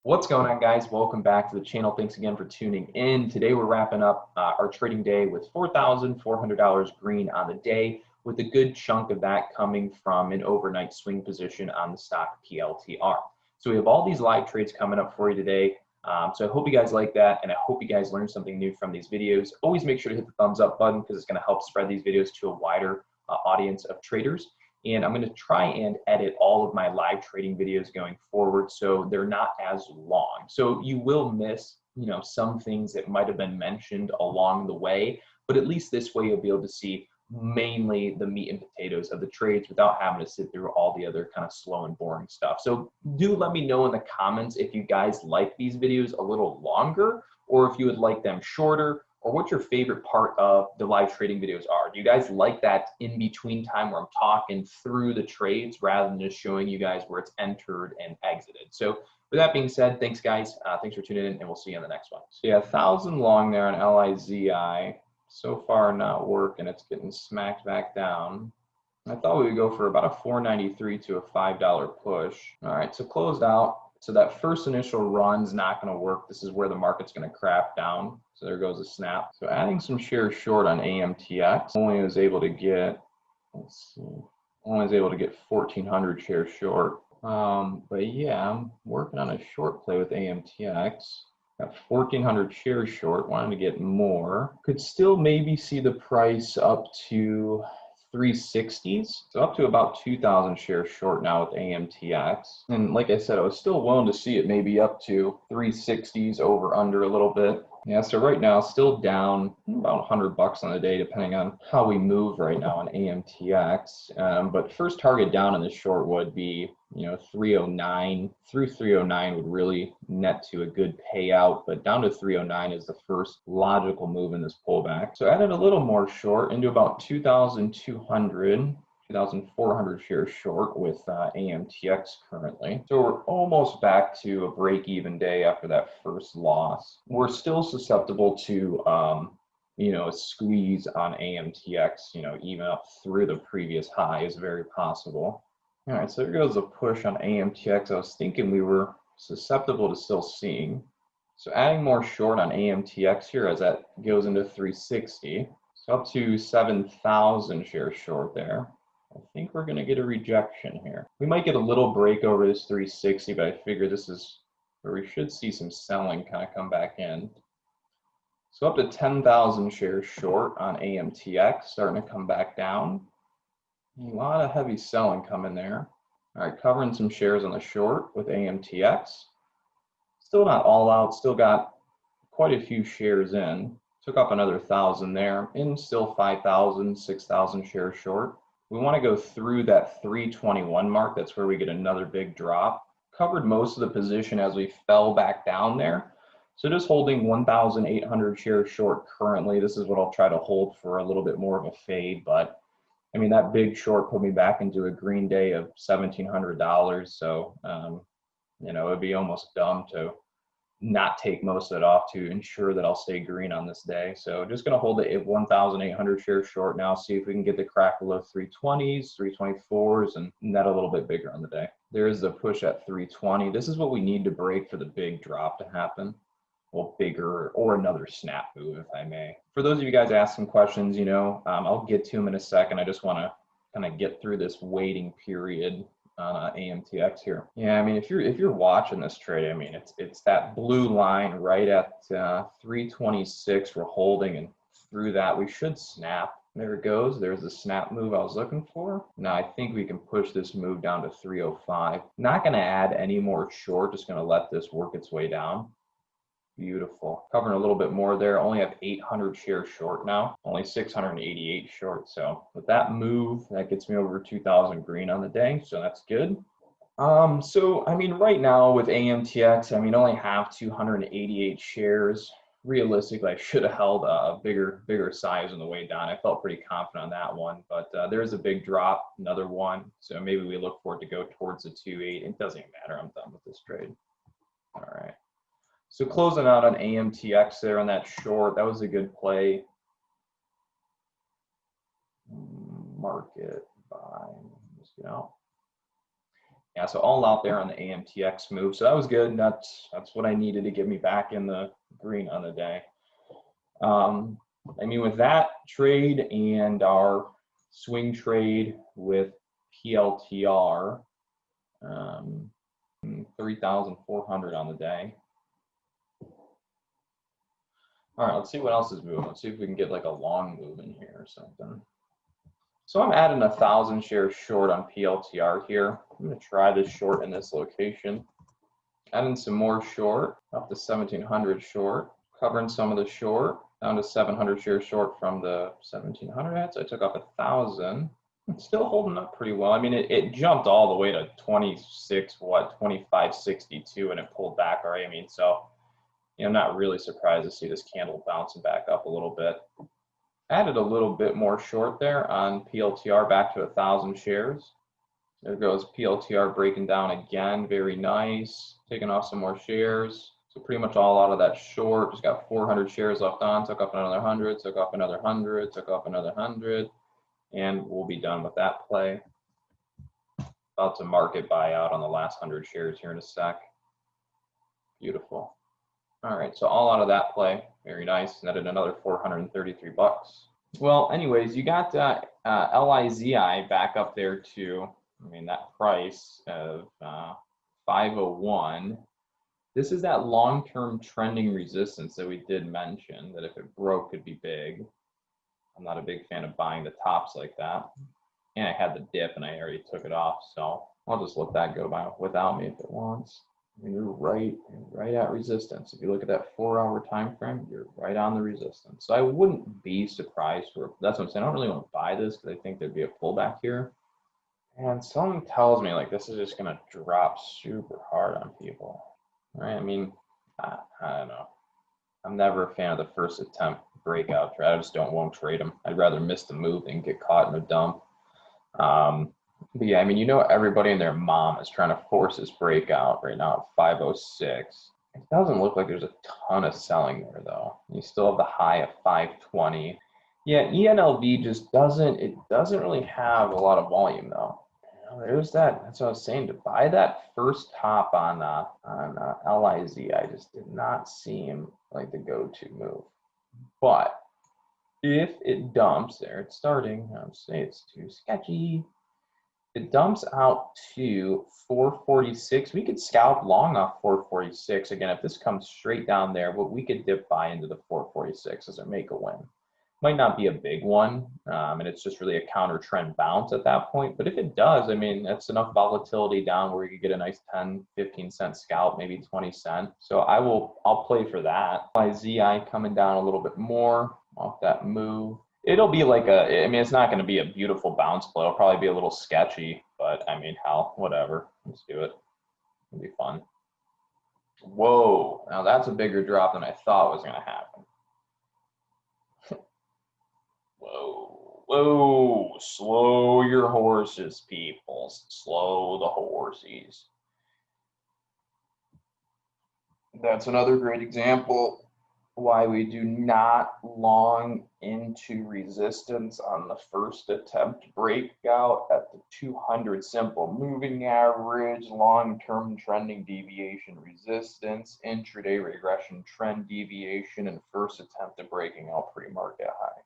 What's going on, guys? Welcome back to the channel. Thanks again for tuning in. Today we're wrapping up our trading day with $4,400 green on the day, with a good chunk of that coming from an overnight swing position on the stock PLTR. So we have all these live trades coming up for you today. So I hope you guys like that, and I hope you guys learned something new from these videos. Always make sure to hit the thumbs up button because it's going to help spread these videos to a wider audience of traders. And I'm going to try and edit all of my live trading videos going forward so they're not as long. So you will miss, some things that might have been mentioned along the way, but at least this way you'll be able to see mainly the meat and potatoes of the trades without having to sit through all the other kind of slow and boring stuff. So do let me know in the comments if you guys like these videos a little longer, or if you would like them shorter, or what your favorite part of the live trading videos are. Do you guys like that in-between time where I'm talking through the trades rather than just showing you guys where it's entered and exited? So with that being said, thanks guys. Thanks for tuning in, and we'll see you on the next one. So yeah, 1,000 long there on LIZI. So far not working. It's getting smacked back down. I thought we would go for about a $4.93 to a $5 push. All right, so closed out. So that first initial run's not going to work. This is where the market's going to crap down. So there goes a snap. So adding some shares short on AMTX. Only was able to get, let's see, only was able to get 1,400 shares short. But yeah, I'm working on a short play with AMTX. Got 1,400 shares short. Wanted to get more. Could still maybe see the price up to 360s, so up to about 2,000 shares short now with AMTX. And like I said, I was still willing to see it maybe up to 360s over under a little bit. Yeah, so right now still down about $100 on the day, depending on how we move right now on AMTX. But first target down in the short would be 309 through 309 would really net to a good payout, but down to 309 is the first logical move in this pullback. So added a little more short into about 2,200. 2,400 shares short with AMTX currently. So we're almost back to a break-even day after that first loss. We're still susceptible to a squeeze on AMTX, even up through the previous high is very possible. All right, so there goes a push on AMTX. I was thinking we were susceptible to still seeing. So adding more short on AMTX here as that goes into 360. So up to 7,000 shares short there. I think we're going to get a rejection here. We might get a little break over this 360, but I figure this is where we should see some selling kind of come back in. So up to 10,000 shares short on AMTX, starting to come back down. A lot of heavy selling coming there. All right, covering some shares on the short with AMTX. Still not all out, still got quite a few shares in. Took up another 1,000 there, and still 5,000, 6,000 shares short. We want to go through that 321 mark. That's where we get another big drop. Covered most of the position as we fell back down there. So just holding 1,800 shares short currently. This is what I'll try to hold for a little bit more of a fade, but I mean, that big short put me back into a green day of $1,700. So, it'd be almost dumb to not take most of it off to ensure that I'll stay green on this day. So just going to hold it at 1,800 shares short now, see if we can get the crack below 320s, 324s, and net a little bit bigger on the day. There is the push at 320. This is what we need to break for the big drop to happen. Well, bigger or another snap move, if I may. For those of you guys asking questions, I'll get to them in a second. I just want to kind of get through this waiting period on AMTX here. Yeah, I mean, if you're watching this trade, I mean, it's that blue line right at 326. We're holding, and through that we should snap. There it goes. There's the snap move I was looking for. Now I think we can push this move down to 305. Not going to add any more short. Just going to let this work its way down. Beautiful. Covering a little bit more there. Only have 800 shares short now. Only 688 short. So with that move, that gets me over 2,000 green on the day. So that's good. So I mean, right now with AMTX, I mean, only have 288 shares. Realistically, I should have held a bigger size on the way down. I felt pretty confident on that one, but there's a big drop, another one. So maybe we look for it to go towards the 2.8. It doesn't even matter. I'm done with this trade. All right. So closing out on AMTX there on that short, that was a good play. Market buy, just get out. Yeah, so all out there on the AMTX move. So that was good. That's what I needed to get me back in the green on the day. I mean, with that trade and our swing trade with PLTR, 3,400 on the day. All right, let's see what else is moving. Let's see if we can get like a long move in here or something. So I'm adding 1,000 shares short on PLTR here. I'm going to try this short in this location. Adding some more short, up to 1,700 short. Covering some of the short, down to 700 shares short from the 1,700 at. So I took off 1,000. It's still holding up pretty well. I mean, it jumped all the way to 25.62, and it pulled back already. I mean, so I'm not really surprised to see this candle bouncing back up a little bit. Added a little bit more short there on PLTR back to 1,000 shares. There goes PLTR breaking down again. Very nice. Taking off some more shares. So pretty much all out of that short. Just got 400 shares left on. Took up another 100. Took off another 100. Took off another 100. And we'll be done with that play. About to market buyout on the last 100 shares here in a sec. Beautiful. All right, so all out of that play. Very nice. Netted another 433 bucks. Well, anyways, you got LIZI back up there to, I mean, that price of 501. This is that long-term trending resistance that we did mention, that if it broke, could be big. I'm not a big fan of buying the tops like that. And I had the dip and I already took it off, so I'll just let that go by without me if it wants. I mean, you're right at resistance. If you look at that 4-hour time frame, you're right on the resistance. So I wouldn't be surprised for, that's what I'm saying. I don't really want to buy this because I think there'd be a pullback here. And something tells me like this is just gonna drop super hard on people. Right? I mean, I don't know. I'm never a fan of the first attempt breakout trade. I just won't trade them. I'd rather miss the move than get caught in a dump. But yeah, I mean, everybody and their mom is trying to force this breakout right now at 506. It doesn't look like there's a ton of selling there though. You still have the high of 520. Yeah, ENLV just doesn't really have a lot of volume though. There's that. That's what I was saying. To buy that first top on LIZ, I just did not seem like the go-to move. But if it dumps there, it's starting. I would say it's too sketchy. It dumps out to 446. We could scalp long off 446. Again, if this comes straight down there, but we could dip buy into the 446 as a make a win. Might not be a big one, and it's just really a counter trend bounce at that point. But if it does, I mean, that's enough volatility down where you could get a nice 10, 15 cent scalp, maybe 20 cent. So I'll play for that. My ZI coming down a little bit more off that move. It'll be like I mean, it's not going to be a beautiful bounce play. It'll probably be a little sketchy, but I mean, hell, whatever. Let's do it. It'll be fun. Whoa, now that's a bigger drop than I thought was going to happen. Whoa, slow your horses, people. Slow the horses. That's another great example why we do not long into resistance on the first attempt breakout at the 200 simple moving average, long-term trending deviation resistance, intraday regression trend deviation, and first attempt at breaking out pre-market high.